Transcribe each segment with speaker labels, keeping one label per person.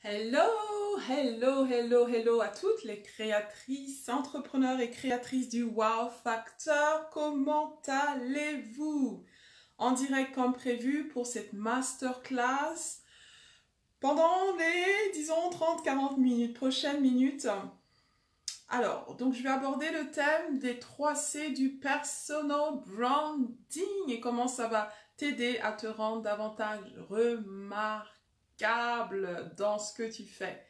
Speaker 1: Hello, hello, hello, hello à toutes les créatrices, entrepreneurs et créatrices du Wow Factor. Comment allez-vous? En direct comme prévu pour cette masterclass pendant les, disons, 30-40 minutes, prochaines minutes. Alors, donc je vais aborder le thème des 3 C du personal branding et comment ça va t'aider à te rendre davantage remarquable dans ce que tu fais.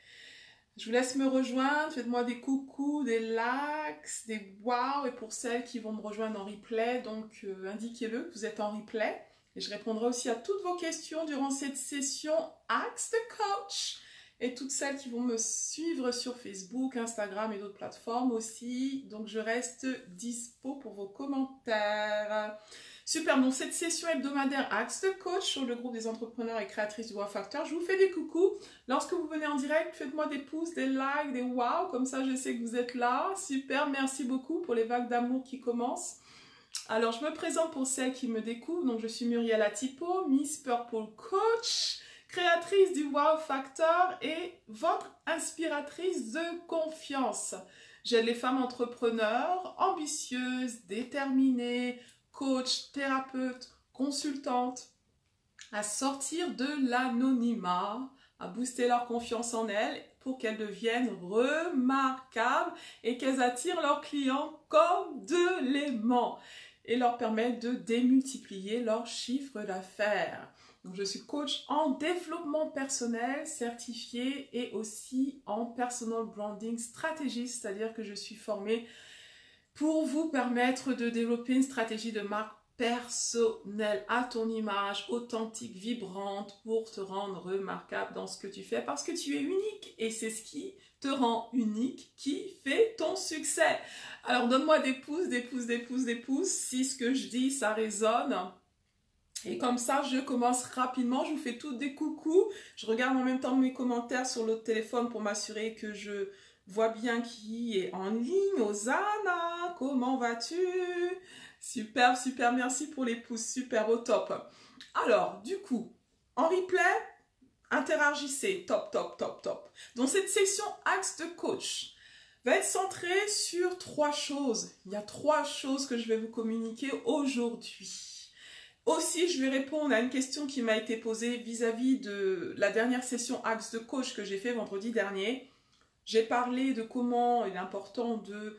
Speaker 1: Je vous laisse me rejoindre, faites-moi des coucous, des likes, des wow, et pour celles qui vont me rejoindre en replay, donc indiquez-le que vous êtes en replay. Et je répondrai aussi à toutes vos questions durant cette session Ask the Coach. Et toutes celles qui vont me suivre sur Facebook, Instagram et d'autres plateformes aussi. Donc je reste dispo pour vos commentaires. Super, donc cette session hebdomadaire Ask the Coach sur le groupe des entrepreneurs et créatrices du Wow Factor. Je vous fais des coucous. Lorsque vous venez en direct, faites-moi des pouces, des likes, des wow. Comme ça, je sais que vous êtes là. Super, merci beaucoup pour les vagues d'amour qui commencent. Alors, je me présente pour celles qui me découvrent. Donc, je suis Muriel Atipo, Miss Purple Coach, créatrice du Wow Factor et votre inspiratrice de confiance. J'aide les femmes entrepreneurs, ambitieuses, déterminées, coach, thérapeute, consultante, à sortir de l'anonymat, à booster leur confiance en elles pour qu'elles deviennent remarquables et qu'elles attirent leurs clients comme de l'aimant et leur permettent de démultiplier leur chiffre d'affaires. Donc, je suis coach en développement personnel certifié et aussi en personal branding stratégiste, c'est-à-dire que je suis formée pour vous permettre de développer une stratégie de marque personnelle à ton image, authentique, vibrante, pour te rendre remarquable dans ce que tu fais parce que tu es unique et c'est ce qui te rend unique qui fait ton succès. Alors donne-moi des pouces, des pouces, des pouces, des pouces si ce que je dis ça résonne. Et comme ça, je commence rapidement, je vous fais toutes des coucous. Je regarde en même temps mes commentaires sur l'autre téléphone pour m'assurer que je vois bien qui est en ligne. Osana, comment vas-tu? Super, super, merci pour les pouces, super, au top. Alors, du coup, en replay, interagissez, top, top, top, top. Donc, cette session Axe de Coach va être centrée sur 3 choses. Il y a 3 choses que je vais vous communiquer aujourd'hui. Aussi, je vais répondre à une question qui m'a été posée vis-à-vis de la dernière session Axe de Coach que j'ai fait vendredi dernier. J'ai parlé de comment il est important de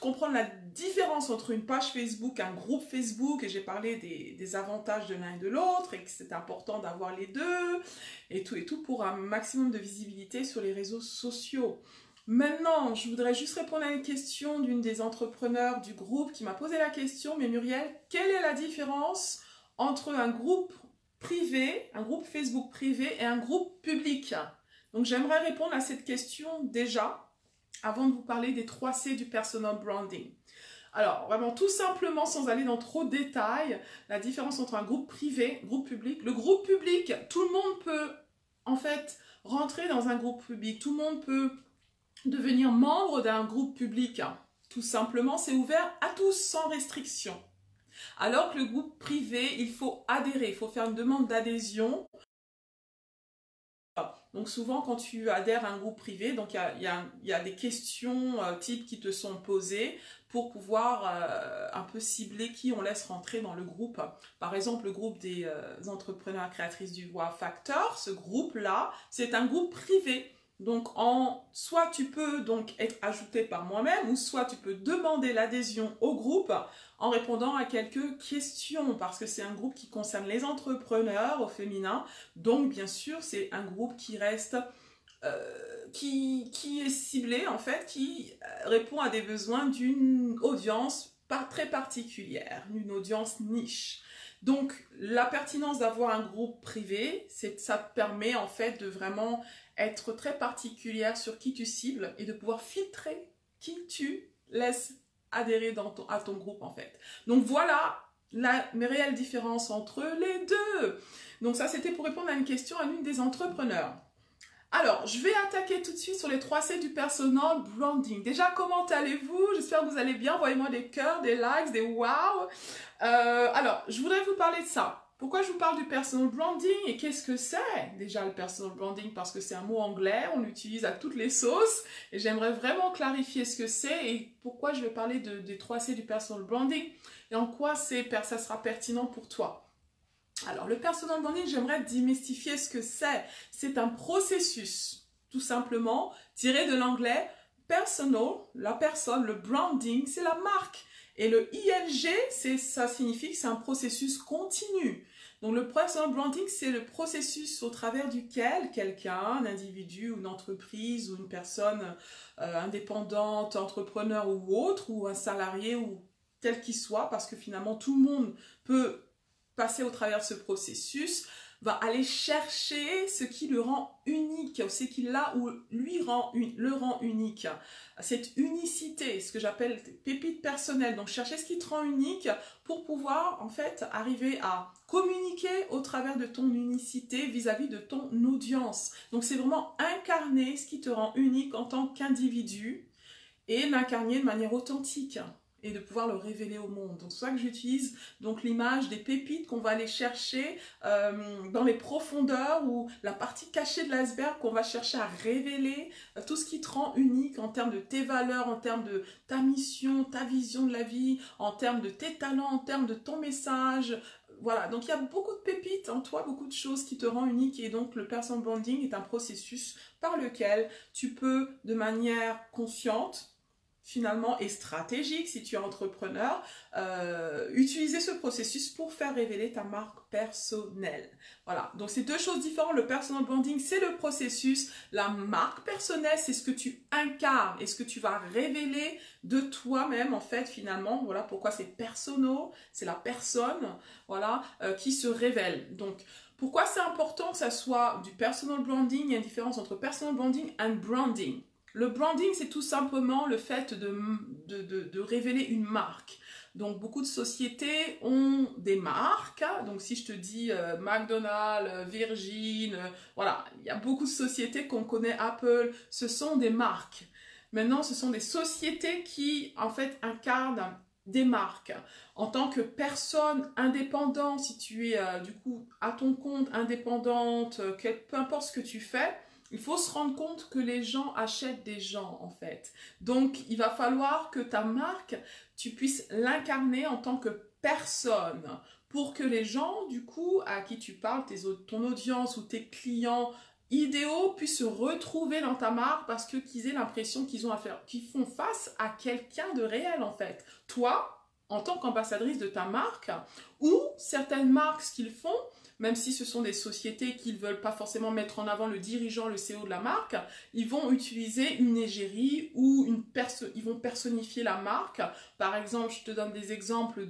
Speaker 1: comprendre la différence entre une page Facebook, un groupe Facebook, et j'ai parlé des avantages de l'un et de l'autre, et que c'est important d'avoir les deux, et tout pour un maximum de visibilité sur les réseaux sociaux. Maintenant, je voudrais juste répondre à une question d'une des entrepreneurs du groupe qui m'a posé la question, mais Muriel, quelle est la différence entre un groupe privé, un groupe Facebook privé et un groupe public? Donc j'aimerais répondre à cette question déjà, avant de vous parler des 3 C du personal branding. Alors, vraiment tout simplement, sans aller dans trop de détails, la différence entre un groupe privé, groupe public. Le groupe public, tout le monde peut en fait rentrer dans un groupe public, tout le monde peut devenir membre d'un groupe public. Tout simplement, c'est ouvert à tous sans restriction. Alors que le groupe privé, il faut adhérer, il faut faire une demande d'adhésion. Donc souvent quand tu adhères à un groupe privé, donc il y a des questions types qui te sont posées pour pouvoir un peu cibler qui on laisse rentrer dans le groupe. Par exemple, le groupe des entrepreneurs créatrices du Wow Factor, ce groupe-là, c'est un groupe privé. Donc soit tu peux donc être ajouté par moi-même ou soit tu peux demander l'adhésion au groupe en répondant à quelques questions parce que c'est un groupe qui concerne les entrepreneurs au féminin. Donc bien sûr c'est un groupe qui reste, qui est ciblé en fait, qui répond à des besoins d'une audience très particulière, une audience niche. Donc la pertinence d'avoir un groupe privé, ça te permet en fait de vraiment être très particulière sur qui tu cibles et de pouvoir filtrer qui tu laisses adhérer à ton groupe en fait. Donc voilà la réelle différence entre les deux. Donc ça c'était pour répondre à une question à l'une des entrepreneurs. Alors, je vais attaquer tout de suite sur les 3 C du personal branding. Déjà, comment allez-vous? J'espère que vous allez bien. Envoyez-moi des cœurs, des likes, des wow. Alors, je voudrais vous parler de ça. pourquoi je vous parle du personal branding et qu'est-ce que c'est déjà le personal branding? Parce que c'est un mot anglais, on l'utilise à toutes les sauces et j'aimerais vraiment clarifier ce que c'est et pourquoi je vais parler des 3 C du personal branding et en quoi ça sera pertinent pour toi. Alors, le personal branding, j'aimerais démystifier ce que c'est. C'est un processus, tout simplement, tiré de l'anglais personal, la personne, le branding, c'est la marque. Et le ING, ça signifie que c'est un processus continu. Donc, le personal branding, c'est le processus au travers duquel quelqu'un, un individu ou une entreprise ou une personne indépendante, entrepreneur ou autre, ou un salarié ou tel qu'il soit, parce que finalement, tout le monde peut passer au travers de ce processus, va aller chercher ce qui le rend unique, ce qui là où le rend unique. Cette unicité, ce que j'appelle pépite personnelle. Donc chercher ce qui te rend unique pour pouvoir en fait arriver à communiquer au travers de ton unicité vis-à-vis de ton audience. Donc c'est vraiment incarner ce qui te rend unique en tant qu'individu et l'incarner de manière authentique et de pouvoir le révéler au monde. Donc c'est ça que j'utilise donc l'image des pépites qu'on va aller chercher dans les profondeurs ou la partie cachée de l'iceberg qu'on va chercher à révéler, tout ce qui te rend unique en termes de tes valeurs, en termes de ta mission, ta vision de la vie, en termes de tes talents, en termes de ton message. Voilà, donc il y a beaucoup de pépites en toi, beaucoup de choses qui te rendent unique et donc le personal branding est un processus par lequel tu peux de manière consciente finalement et stratégique si tu es entrepreneur, utiliser ce processus pour faire révéler ta marque personnelle. Voilà, donc c'est 2 choses différentes. Le personal branding, c'est le processus. La marque personnelle, c'est ce que tu incarnes et ce que tu vas révéler de toi-même en fait finalement. Voilà pourquoi c'est personnel, c'est la personne voilà, qui se révèle. Donc, pourquoi c'est important que ça soit du personal branding? Il y a une différence entre personal branding et branding. Le branding, c'est tout simplement le fait de révéler une marque. Donc, beaucoup de sociétés ont des marques. Donc, si je te dis McDonald's, Virgin, voilà, il y a beaucoup de sociétés qu'on connaît, Apple, ce sont des marques. Maintenant, ce sont des sociétés qui, en fait, incarnent des marques. En tant que personne indépendante, si tu es, du coup, à ton compte, indépendante, peu importe ce que tu fais, il faut se rendre compte que les gens achètent des gens, en fait. Donc, il va falloir que ta marque, tu puisses l'incarner en tant que personne pour que les gens, du coup, à qui tu parles, ton audience ou tes clients idéaux puissent se retrouver dans ta marque parce qu'ils aient l'impression qu'ils font face à quelqu'un de réel, en fait. Toi, en tant qu'ambassadrice de ta marque, ou certaines marques, ce qu'ils font, même si ce sont des sociétés qui ne veulent pas forcément mettre en avant le dirigeant, le CEO de la marque, ils vont utiliser une égérie ou ils vont personnifier la marque. Par exemple, je te donne des exemples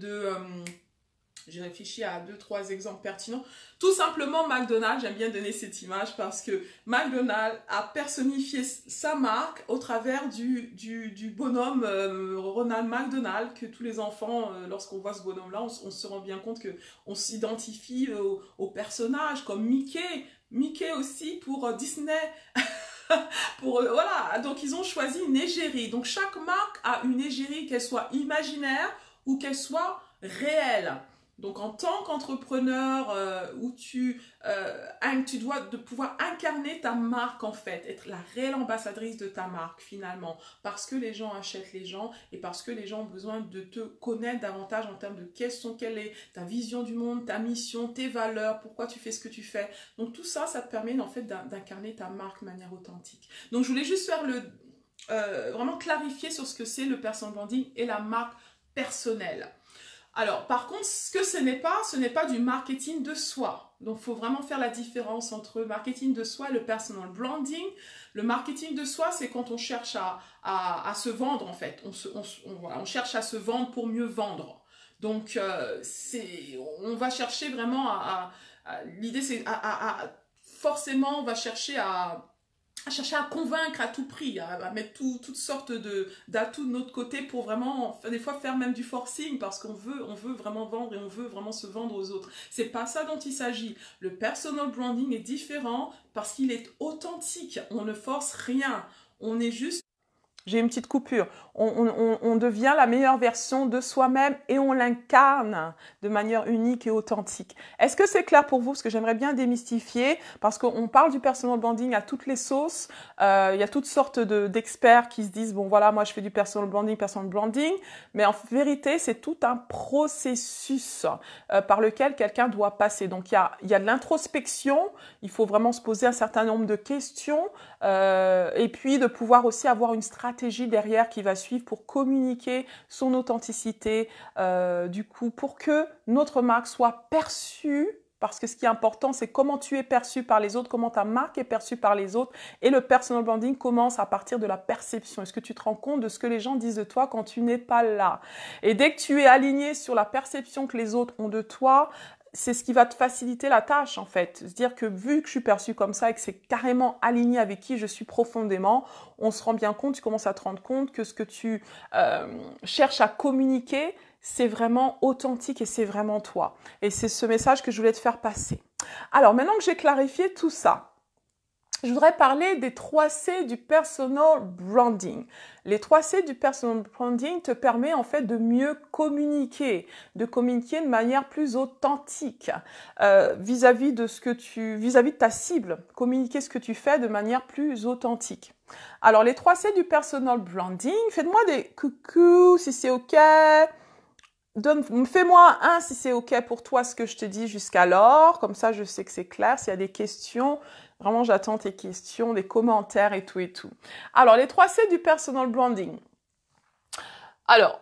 Speaker 1: j'ai réfléchi à 2-3 exemples pertinents. Tout simplement, McDonald's, j'aime bien donner cette image parce que McDonald's a personnifié sa marque au travers du bonhomme Ronald McDonald, que tous les enfants, lorsqu'on voit ce bonhomme-là, on se rend bien compte qu'on s'identifie au personnage, comme Mickey. Mickey aussi pour Disney. Voilà, donc ils ont choisi une égérie. Donc chaque marque a une égérie, qu'elle soit imaginaire ou qu'elle soit réelle. Donc, en tant qu'entrepreneur, où tu dois pouvoir incarner ta marque, en fait, être la réelle ambassadrice de ta marque, finalement, parce que les gens achètent les gens et parce que les gens ont besoin de te connaître davantage en termes de quelle est ta vision du monde, ta mission, tes valeurs, pourquoi tu fais ce que tu fais. Donc, tout ça, ça te permet, en fait, d'incarner ta marque de manière authentique. Donc, je voulais juste faire vraiment clarifier sur ce que c'est le personal branding et la marque personnelle. Alors, par contre, ce que ce n'est pas du marketing de soi. Donc, il faut vraiment faire la différence entre le marketing de soi et le personal branding. Le marketing de soi, c'est quand on cherche à se vendre, en fait. On cherche à se vendre pour mieux vendre. Donc, on va chercher vraiment l'idée, c'est forcément, on va chercher à convaincre à tout prix, à mettre toutes sortes d'atouts de notre côté pour vraiment, des fois, faire même du forcing parce qu'on veut vraiment vendre et on veut vraiment se vendre aux autres. C'est pas ça dont il s'agit. Le personal branding est différent parce qu'il est authentique. On ne force rien. On est juste J'ai une petite coupure. On devient la meilleure version de soi-même et on l'incarne de manière unique et authentique. Est-ce que c'est clair pour vous? Parce que j'aimerais bien démystifier, parce qu'on parle du personal branding à toutes les sauces. Il y a toutes sortes d'experts qui se disent, bon voilà, moi je fais du personal branding. Mais en vérité, c'est tout un processus par lequel quelqu'un doit passer. Donc il y a de l'introspection, il faut vraiment se poser un certain nombre de questions et puis de pouvoir aussi avoir une stratégie derrière qui va suivre pour communiquer son authenticité, du coup, pour que notre marque soit perçue, parce que ce qui est important, c'est comment tu es perçu par les autres, comment ta marque est perçue par les autres, et le personal branding commence à partir de la perception. Est-ce que tu te rends compte de ce que les gens disent de toi quand tu n'es pas là? Et dès que tu es aligné sur la perception que les autres ont de toi, c'est ce qui va te faciliter la tâche, en fait. Se dire que vu que je suis perçue comme ça et que c'est carrément aligné avec qui je suis profondément, on se rend bien compte, tu commences à te rendre compte que ce que tu cherches à communiquer, c'est vraiment authentique et c'est vraiment toi. Et c'est ce message que je voulais te faire passer. Alors, maintenant que j'ai clarifié tout ça, je voudrais parler des 3 C du personal branding. Les 3 C du personal branding te permettent en fait de mieux communiquer, de manière plus authentique vis-à-vis de ta cible, communiquer ce que tu fais de manière plus authentique. Alors les 3 C du personal branding, faites-moi des coucou si c'est ok. Fais-moi un si c'est ok pour toi ce que je te dis jusqu'alors, comme ça je sais que c'est clair. S'il y a des questions, vraiment j'attends tes questions, des commentaires et tout et tout. Alors les 3 C du personal branding. Alors,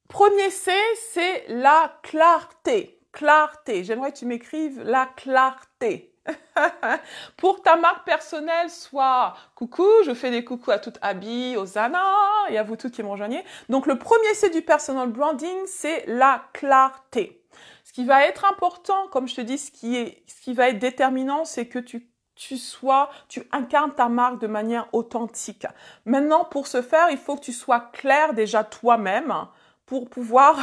Speaker 1: premier C, c'est la clarté. Clarté, j'aimerais que tu m'écrives la clarté. Pour ta marque personnelle, soit coucou, je fais des coucous à toute Abby, Osana et à vous toutes qui me rejoignez. Donc le premier C du personal branding, c'est la clarté. Ce qui va être important, comme je te dis, ce qui va être déterminant, c'est que tu incarnes ta marque de manière authentique. Maintenant, pour ce faire, il faut que tu sois clair déjà toi-même pour pouvoir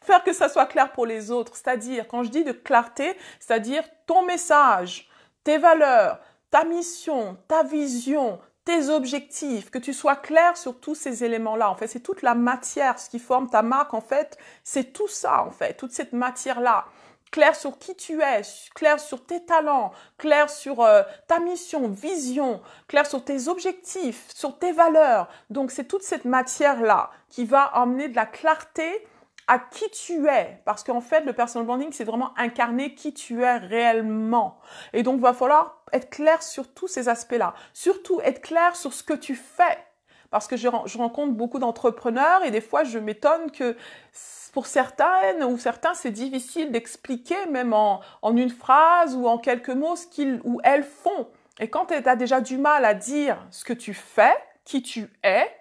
Speaker 1: faire que ça soit clair pour les autres. C'est-à-dire, quand je dis de clarté, c'est-à-dire ton message, tes valeurs, ta mission, ta vision, tes objectifs, que tu sois clair sur tous ces éléments-là. En fait, c'est toute la matière, ce qui forme ta marque, en fait, c'est tout ça, en fait, toute cette matière-là. Clair sur qui tu es, clair sur tes talents, clair sur ta mission, vision, clair sur tes objectifs, sur tes valeurs. Donc, c'est toute cette matière-là qui va emmener de la clarté à qui tu es. Parce qu'en fait, le personal branding, c'est vraiment incarner qui tu es réellement. Et donc, il va falloir être clair sur tous ces aspects-là. Surtout, être clair sur ce que tu fais. Parce que je rencontre beaucoup d'entrepreneurs et des fois, je m'étonne que pour certaines ou certains, c'est difficile d'expliquer même en une phrase ou en quelques mots ce qu'ils ou elles font. Et quand tu as déjà du mal à dire ce que tu fais, qui tu es,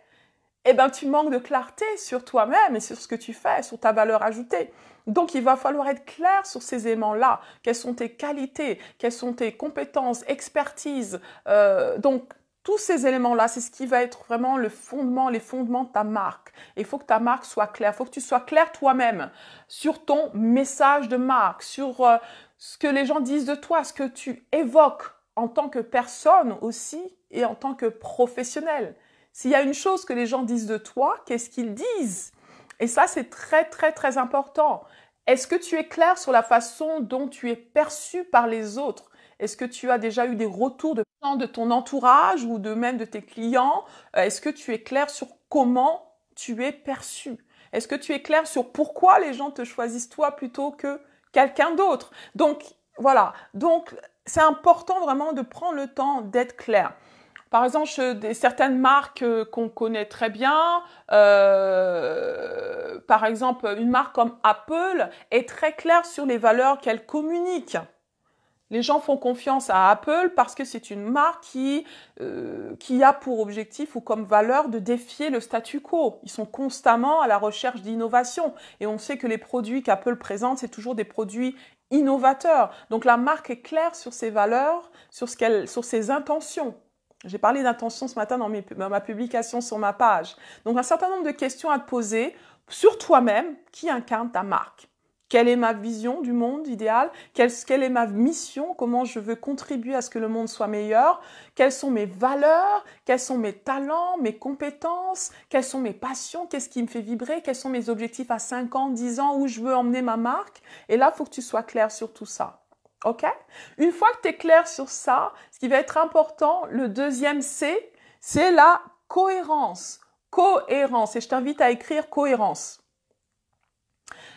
Speaker 1: eh ben, tu manques de clarté sur toi-même et sur ce que tu fais, sur ta valeur ajoutée. Donc, il va falloir être clair sur ces éléments-là. Quelles sont tes qualités? Quelles sont tes compétences, expertise? Donc, tous ces éléments-là, c'est ce qui va être vraiment le fondement, les fondements de ta marque. Il faut que ta marque soit claire. Il faut que tu sois clair toi-même sur ton message de marque, sur ce que les gens disent de toi, ce que tu évoques en tant que personne aussi et en tant que professionnel. S'il y a une chose que les gens disent de toi, qu'est-ce qu'ils disent? Et ça, c'est très, très, très important. Est-ce que tu es clair sur la façon dont tu es perçu par les autres? Est-ce que tu as déjà eu des retours de ton entourage ou de même de tes clients? Est-ce que tu es clair sur comment tu es perçu? Est-ce que tu es clair sur pourquoi les gens te choisissent toi plutôt que quelqu'un d'autre? Donc, voilà. Donc, c'est important vraiment de prendre le temps d'être clair. Par exemple, certaines marques qu'on connaît très bien, par exemple, une marque comme Apple est très claire sur les valeurs qu'elle communique. Les gens font confiance à Apple parce que c'est une marque qui a pour objectif ou comme valeur de défier le statu quo. Ils sont constamment à la recherche d'innovation. Et on sait que les produits qu'Apple présente, c'est toujours des produits innovateurs. Donc la marque est claire sur ses valeurs, sur ses intentions. J'ai parlé d'intention ce matin dans ma publication sur ma page. Donc, un certain nombre de questions à te poser sur toi-même qui incarne ta marque. Quelle est ma vision du monde idéal? Quelle est ma mission? Comment je veux contribuer à ce que le monde soit meilleur? Quelles sont mes valeurs? Quels sont mes talents, mes compétences? Quelles sont mes passions? Qu'est-ce qui me fait vibrer? Quels sont mes objectifs à 5 ans, 10 ans? Où je veux emmener ma marque? Et là, il faut que tu sois clair sur tout ça. OK? Une fois que tu es clair sur ça, ce qui va être important, le deuxième C, c'est la cohérence. Cohérence. Et je t'invite à écrire cohérence.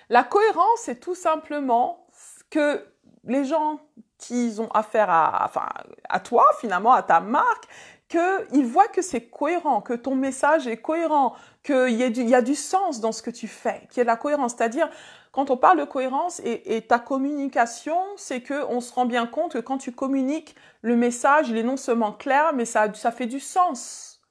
Speaker 1: La cohérence, c'est tout simplement que les gens qui ont affaire à toi, finalement, à ta marque, qu'ils voient que c'est cohérent, que ton message est cohérent, qu'il y a du sens dans ce que tu fais, qu'il y a de la cohérence. C'est-à-dire, quand on parle de cohérence et ta communication, c'est qu'on se rend bien compte que quand tu communiques, le message, il est non seulement clair, mais ça fait du sens.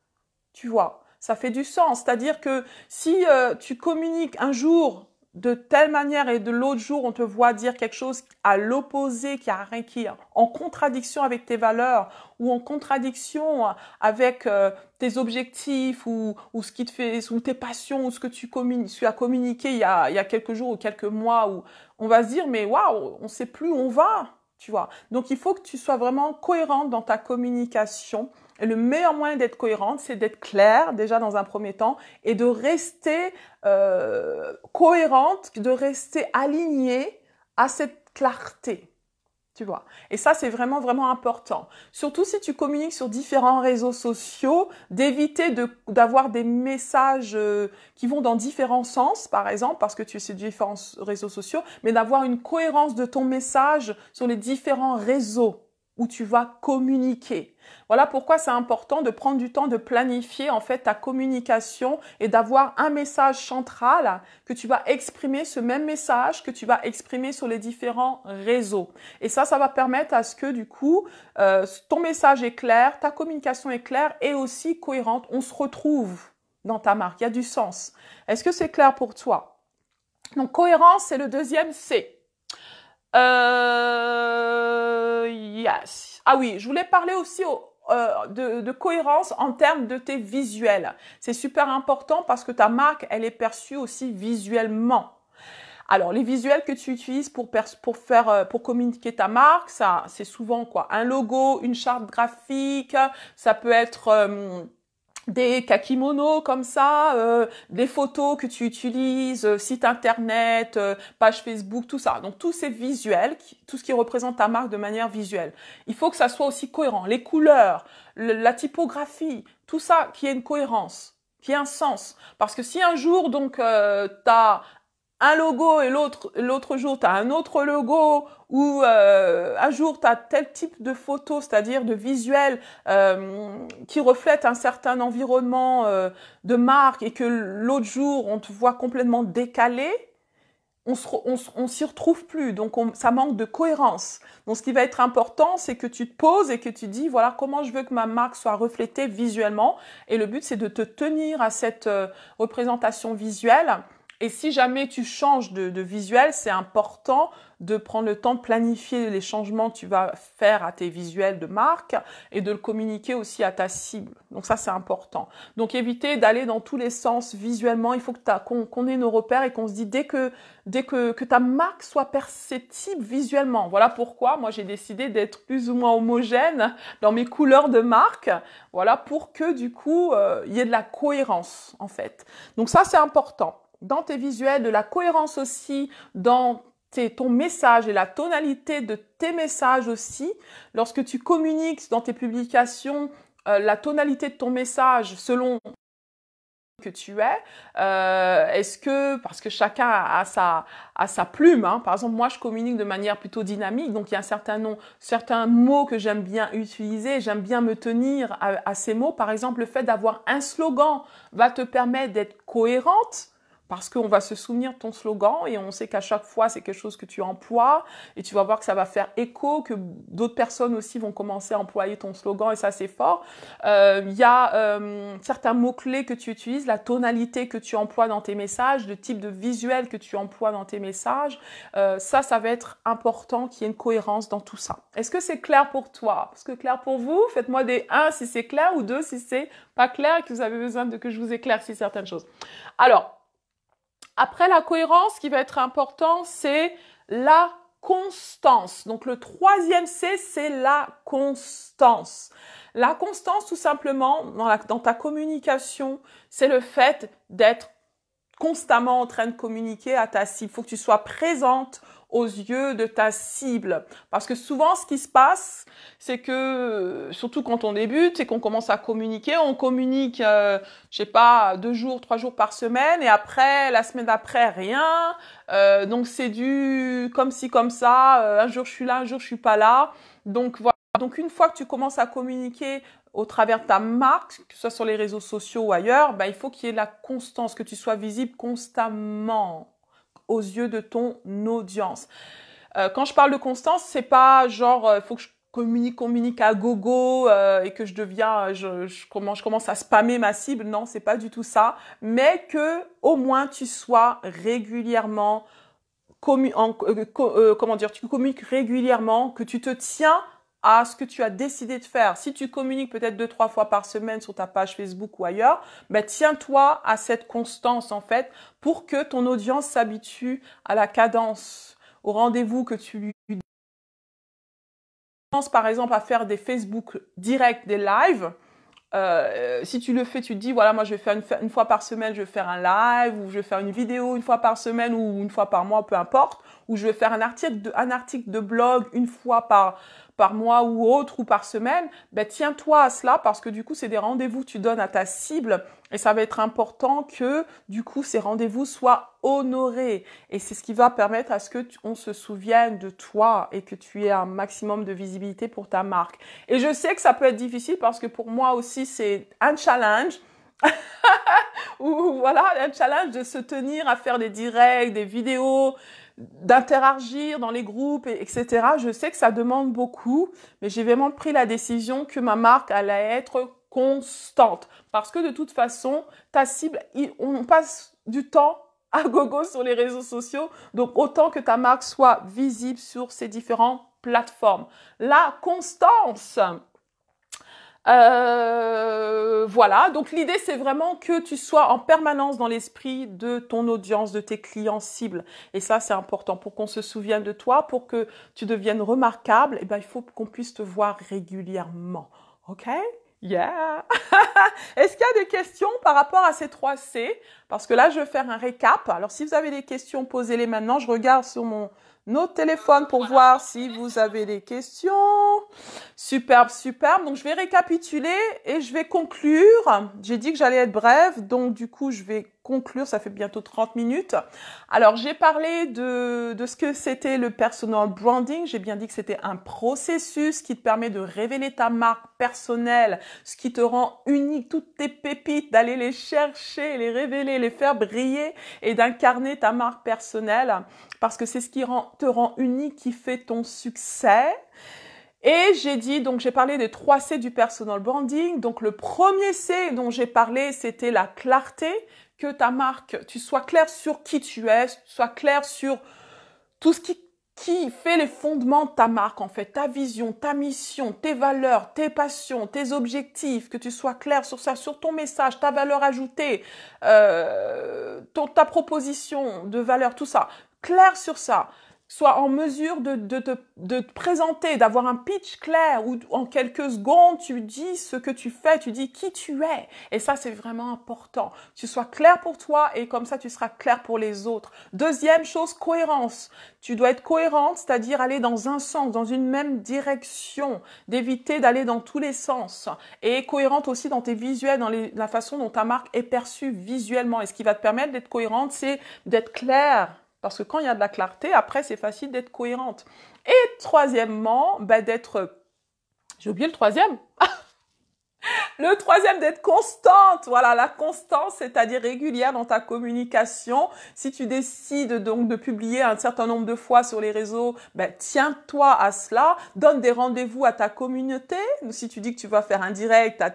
Speaker 1: Tu vois, ça fait du sens. C'est-à-dire que si tu communiques un jour de telle manière et de l'autre jour, on te voit dire quelque chose à l'opposé, qui est en contradiction avec tes valeurs ou en contradiction avec tes objectifs ou ce qui te fait, ou tes passions ou ce que tu as communiqué il y a quelques jours ou quelques mois, où on va se dire mais waouh, on sait plus où on va, tu vois. Donc il faut que tu sois vraiment cohérente dans ta communication. Et le meilleur moyen d'être cohérente, c'est d'être claire déjà dans un premier temps et de rester cohérente, de rester alignée à cette clarté, tu vois. Et ça, c'est vraiment, vraiment important. Surtout si tu communiques sur différents réseaux sociaux, d'éviter d'avoir des messages qui vont dans différents sens, par exemple, parce que tu es sur différents réseaux sociaux, mais d'avoir une cohérence de ton message sur les différents réseaux où tu vas communiquer. Voilà pourquoi c'est important de prendre du temps de planifier en fait ta communication et d'avoir un message central que tu vas exprimer, ce même message que tu vas exprimer sur les différents réseaux. Et ça va permettre à ce que du coup, ton message est clair, ta communication est claire et aussi cohérente. On se retrouve dans ta marque, il y a du sens. Est-ce que c'est clair pour toi? Donc cohérence, c'est le deuxième C. Yes. Ah oui, je voulais parler aussi de cohérence en termes de tes visuels. C'est super important parce que ta marque, elle est perçue aussi visuellement. Alors, les visuels que tu utilises pour communiquer ta marque, ça, c'est souvent quoi? Un logo, une charte graphique, ça peut être des kakimonos comme ça, des photos que tu utilises, site internet, page Facebook, tout ça. Donc tous ces visuels, tout ce qui représente ta marque de manière visuelle. Il faut que ça soit aussi cohérent. Les couleurs, la typographie, tout ça qui ait une cohérence, qui ait un sens. Parce que si un jour donc t'as un logo et l'autre jour tu as un autre logo, ou un jour tu as tel type de photo, c'est-à-dire de visuel qui reflète un certain environnement de marque, et que l'autre jour on te voit complètement décalé, on s'y retrouve plus, donc ça manque de cohérence. Donc ce qui va être important, c'est que tu te poses et que tu dis voilà comment je veux que ma marque soit reflétée visuellement, et le but c'est de te tenir à cette représentation visuelle. Et si jamais tu changes de visuel, c'est important de prendre le temps de planifier les changements que tu vas faire à tes visuels de marque et de le communiquer aussi à ta cible. Donc ça, c'est important. Donc éviter d'aller dans tous les sens visuellement. Il faut qu'on ait nos repères et qu'on se dit dès que ta marque soit perceptible visuellement. Voilà pourquoi moi j'ai décidé d'être plus ou moins homogène dans mes couleurs de marque. Voilà, pour que du coup, il y ait de la cohérence en fait. Donc ça, c'est important. Dans tes visuels, de la cohérence aussi dans ton message et la tonalité de tes messages aussi. Lorsque tu communiques dans tes publications, la tonalité de ton message selon que tu es, parce que chacun a sa plume, hein. Par exemple, moi je communique de manière plutôt dynamique, donc il y a certains mots que j'aime bien utiliser, j'aime bien me tenir à ces mots. Par exemple, le fait d'avoir un slogan va te permettre d'être cohérente, parce qu'on va se souvenir de ton slogan et on sait qu'à chaque fois, c'est quelque chose que tu emploies et tu vas voir que ça va faire écho, que d'autres personnes aussi vont commencer à employer ton slogan, et ça, c'est fort. Il y a certains mots-clés que tu utilises, la tonalité que tu emploies dans tes messages, le type de visuel que tu emploies dans tes messages. Ça va être important qu'il y ait une cohérence dans tout ça. Est-ce que c'est clair pour toi? Est-ce que clair pour vous? Faites-moi des 1 si c'est clair ou 2 si c'est pas clair et que vous avez besoin que je vous éclaircisse certaines choses. Alors, Après la cohérence, ce qui va être important, c'est la constance. Donc le troisième C, c'est la constance. La constance, tout simplement, dans ta communication, c'est le fait d'être constamment en train de communiquer à ta cible. Il faut que tu sois présente aux yeux de ta cible. Parce que souvent, ce qui se passe, c'est que, surtout quand on débute et qu'on commence à communiquer, on communique, je sais pas, 2 jours, 3 jours par semaine, et après, la semaine d'après, rien. Donc, c'est du comme ci, comme ça, un jour je suis là, un jour je suis pas là. Donc, voilà. Donc, une fois que tu commences à communiquer au travers de ta marque, que ce soit sur les réseaux sociaux ou ailleurs, il faut qu'il y ait de la constance, que tu sois visible constamment aux yeux de ton audience. Quand je parle de constance, c'est pas genre faut que je communique à gogo et que je commence à spammer ma cible. Non, c'est pas du tout ça. Mais que au moins tu sois régulièrement tu communiques régulièrement, que tu te tiens à ce que tu as décidé de faire. Si tu communiques peut-être 2-3 fois par semaine sur ta page Facebook ou ailleurs, tiens-toi à cette constance en fait pour que ton audience s'habitue à la cadence, au rendez-vous que tu lui commences par exemple à faire des Facebook directs, des lives. Si tu le fais, tu te dis, voilà, moi je vais faire une fois par semaine, je vais faire un live, ou je vais faire une vidéo une fois par semaine, ou une fois par mois, peu importe, ou je vais faire un article de blog une fois par mois ou autre, ou par semaine, tiens-toi à cela, parce que du coup, c'est des rendez-vous que tu donnes à ta cible, et ça va être important que, du coup, ces rendez-vous soient honorés. Et c'est ce qui va permettre à ce que on se souvienne de toi, et que tu aies un maximum de visibilité pour ta marque. Et je sais que ça peut être difficile, parce que pour moi aussi, c'est un challenge. Ou voilà, un challenge de se tenir à faire des directs, des vidéos, d'interagir dans les groupes, etc. Je sais que ça demande beaucoup, mais j'ai vraiment pris la décision que ma marque allait être constante. Parce que de toute façon, ta cible, on passe du temps à gogo sur les réseaux sociaux, donc autant que ta marque soit visible sur ces différentes plateformes. La constance. Voilà, donc l'idée c'est vraiment que tu sois en permanence dans l'esprit de ton audience, de tes clients cibles. Et ça c'est important pour qu'on se souvienne de toi, pour que tu deviennes remarquable. Il faut qu'on puisse te voir régulièrement. Ok? Yeah! Est-ce qu'il y a des questions par rapport à ces 3 C? Parce que là je vais faire un récap. Alors si vous avez des questions, posez-les maintenant. Je regarde sur mon autre téléphone pour voir si vous avez des questions. Superbe, superbe. Donc, je vais récapituler et je vais conclure. J'ai dit que j'allais être brève, donc du coup, je vais conclure. Ça fait bientôt 30 minutes. Alors, j'ai parlé de ce que c'était le personal branding. J'ai bien dit que c'était un processus qui te permet de révéler ta marque personnelle, ce qui te rend unique, toutes tes pépites, d'aller les chercher, les révéler, les faire briller et d'incarner ta marque personnelle parce que c'est ce qui te rend unique, qui fait ton succès. Et j'ai parlé des 3 C du personal branding. Donc, le premier C dont j'ai parlé, c'était la clarté, que ta marque, tu sois clair sur qui tu es, sois clair sur tout ce qui fait les fondements de ta marque, en fait, ta vision, ta mission, tes valeurs, tes passions, tes objectifs, que tu sois clair sur ça, sur ton message, ta valeur ajoutée, ta proposition de valeur, tout ça. Clair sur ça. Sois en mesure de te présenter, d'avoir un pitch clair où en quelques secondes, tu dis ce que tu fais, tu dis qui tu es. Et ça, c'est vraiment important. Tu sois clair pour toi et comme ça, tu seras clair pour les autres. Deuxième chose, cohérence. Tu dois être cohérente, c'est-à-dire aller dans un sens, dans une même direction, d'éviter d'aller dans tous les sens. Et cohérente aussi dans tes visuels, dans la façon dont ta marque est perçue visuellement. Et ce qui va te permettre d'être cohérente, c'est d'être clair. Parce que quand il y a de la clarté, après, c'est facile d'être cohérente. Et troisièmement, j'ai oublié le troisième. Le troisième, d'être constante. Voilà, la constance, c'est-à-dire régulière dans ta communication. Si tu décides donc de publier un certain nombre de fois sur les réseaux, tiens-toi à cela. Donne des rendez-vous à ta communauté. Si tu dis que tu vas faire un direct à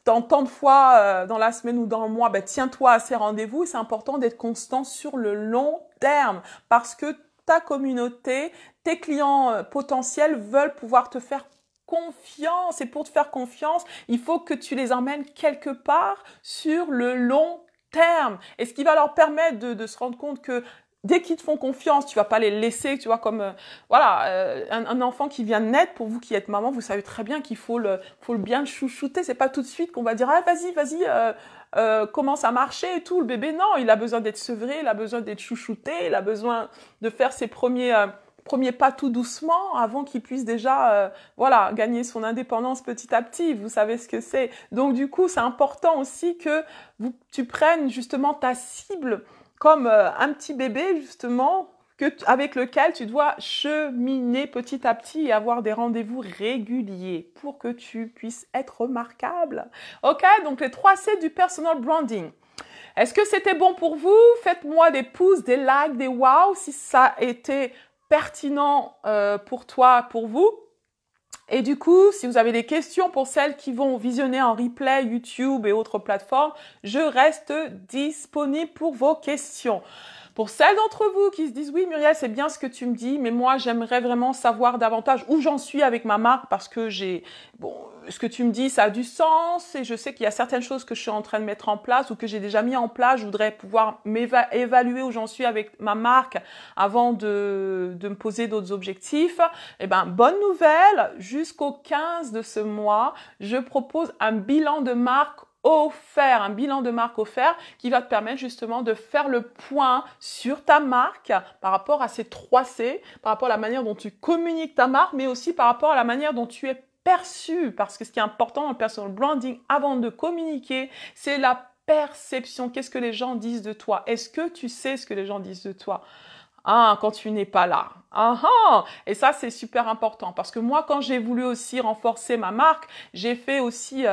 Speaker 1: tant de fois dans la semaine ou dans le mois, tiens-toi à ces rendez-vous. C'est important d'être constant sur le long terme parce que ta communauté, tes clients potentiels veulent pouvoir te faire confiance. Et pour te faire confiance, il faut que tu les emmènes quelque part sur le long terme et ce qui va leur permettre de se rendre compte que dès qu'ils te font confiance, tu vas pas les laisser, tu vois, comme un enfant qui vient de naître, pour vous qui êtes maman, vous savez très bien qu'il faut le bien le chouchouter. C'est pas tout de suite qu'on va dire ah vas-y, commence à marcher et tout. Le bébé non, il a besoin d'être sevré, il a besoin d'être chouchouté, il a besoin de faire ses premiers pas tout doucement avant qu'il puisse déjà gagner son indépendance petit à petit. Vous savez ce que c'est. Donc du coup, c'est important aussi que tu prennes justement ta cible comme un petit bébé justement avec lequel tu dois cheminer petit à petit et avoir des rendez-vous réguliers pour que tu puisses être remarquable. Ok, donc les 3 C du personal branding. Est-ce que c'était bon pour vous? Faites-moi des pouces, des likes, des wow si ça a été pertinent pour toi, pour vous. Et du coup, si vous avez des questions pour celles qui vont visionner en replay YouTube et autres plateformes, je reste disponible pour vos questions. Pour celles d'entre vous qui se disent « Oui, Muriel, c'est bien ce que tu me dis, mais moi, j'aimerais vraiment savoir davantage où j'en suis avec ma marque parce que ce que tu me dis, ça a du sens et je sais qu'il y a certaines choses que je suis en train de mettre en place ou que j'ai déjà mis en place. Je voudrais pouvoir évaluer où j'en suis avec ma marque avant de me poser d'autres objectifs. » Eh ben, bonne nouvelle, jusqu'au 15 de ce mois, je propose un bilan de marque offert, un bilan de marque offert qui va te permettre justement de faire le point sur ta marque par rapport à ces 3 C, par rapport à la manière dont tu communiques ta marque, mais aussi par rapport à la manière dont tu es perçu. Parce que ce qui est important dans le personal branding, avant de communiquer, c'est la perception. Qu'est-ce que les gens disent de toi? Est-ce que tu sais ce que les gens disent de toi? Quand tu n'es pas là. Et ça, c'est super important. Parce que moi, quand j'ai voulu aussi renforcer ma marque, j'ai fait aussi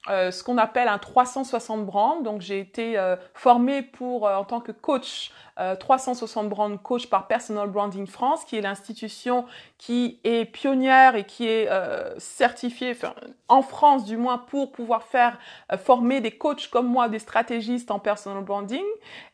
Speaker 1: ce qu'on appelle un 360 brand. Donc, j'ai été formée en tant que coach, 360 brand coach par Personal Branding France, qui est l'institution qui est pionnière et qui est certifiée, en France du moins, pour pouvoir former des coachs comme moi, des stratégistes en personal branding.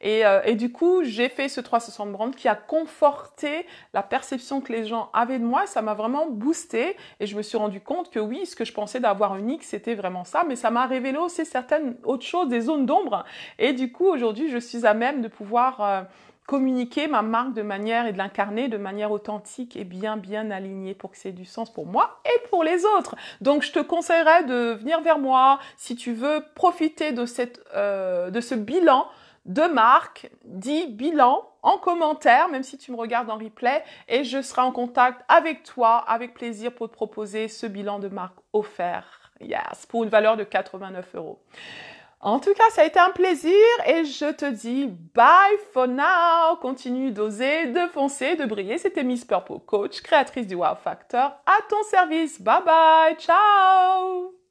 Speaker 1: Et du coup, j'ai fait ce 360 brand qui a conforté la perception que les gens avaient de moi. Ça m'a vraiment boosté et je me suis rendu compte que oui, ce que je pensais d'avoir unique, c'était vraiment ça. Mais ça m'a révélé aussi certaines autres choses, des zones d'ombre. Et du coup, aujourd'hui, je suis à même de pouvoir communiquer ma marque de manière et de l'incarner de manière authentique et bien alignée pour que ça ait du sens pour moi et pour les autres. Donc, je te conseillerais de venir vers moi si tu veux profiter de ce bilan de marque. Dis bilan en commentaire, même si tu me regardes en replay, et je serai en contact avec toi avec plaisir pour te proposer ce bilan de marque offert. Yes, pour une valeur de 89 €. En tout cas, ça a été un plaisir et je te dis bye for now. Continue d'oser, de foncer, de briller. C'était Miss Purple Coach, créatrice du Wow Factor, à ton service. Bye bye, ciao!